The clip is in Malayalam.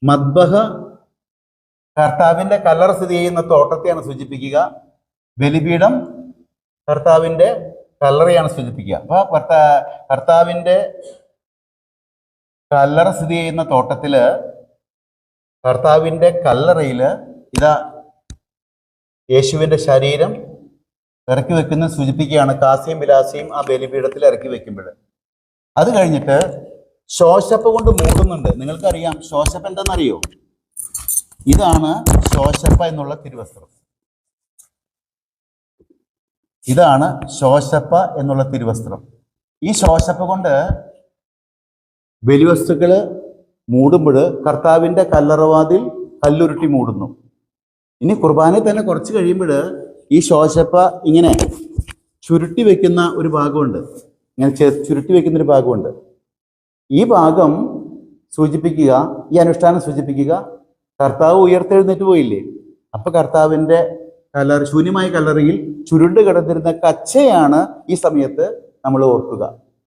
മദ്ബഹ കർത്താവിന്റെ കല്ലറ സ്ഥിതി ചെയ്യുന്ന തോട്ടത്തെയാണ് സൂചിപ്പിക്കുക. ബലിപീഠം കർത്താവിന്റെ കല്ലറയാണ് സൂചിപ്പിക്കുക. അപ്പൊ കർത്താവിന്റെ കല്ലറ സ്ഥിതി ചെയ്യുന്ന തോട്ടത്തില്, കർത്താവിന്റെ കല്ലറയില് ഇതാ യേശുവിന്റെ ശരീരം ഇറക്കി വെക്കുന്ന സൂചിപ്പിക്കുകയാണ്. കാസിയും വിലാസിയും ആ ബലിപീഠത്തിൽ ഇറക്കി വെക്കുമ്പോൾ അത് കഴിഞ്ഞിട്ട് ശോശപ്പ കൊണ്ട് മൂടുന്നുണ്ട്. നിങ്ങൾക്കറിയാം ശോശപ്പ എന്താണെന്നറിയോ? ഇതാണ് ശോശപ്പ എന്നുള്ള തിരുവസ്ത്രം. ഇതാണ് ശോശപ്പ എന്നുള്ള തിരുവസ്ത്രം. ഈ ശോശപ്പ കൊണ്ട് ബലിവസ്തുക്കള് മൂടുമ്പോൾ കർത്താവിന്റെ കല്ലറവാതിൽ കല്ലുരുട്ടി മൂടുന്നു. ഇനി കുർബാനയിൽ തന്നെ കുറച്ച് കഴിയുമ്പോൾ ഈ ശോശപ്പ ഇങ്ങനെ ചുരുട്ടി വെക്കുന്ന ഒരു ഭാഗമുണ്ട്. ഇങ്ങനെ ചുരുട്ടി വെക്കുന്ന ഒരു ഭാഗമുണ്ട്. ഈ ഭാഗം സൂചിപ്പിക്കുക, ഈ അനുഷ്ഠാനം സൂചിപ്പിക്കുക, കർത്താവ് ഉയർത്തെഴുന്നേറ്റ് പോയില്ലേ? അപ്പൊ കർത്താവിന്റെ ശൂന്യമായ കല്ലറയിൽ ചുരുണ്ട് കിടന്നിരുന്ന കച്ചയാണ് ഈ സമയത്ത് നമ്മൾ ഓർക്കുക.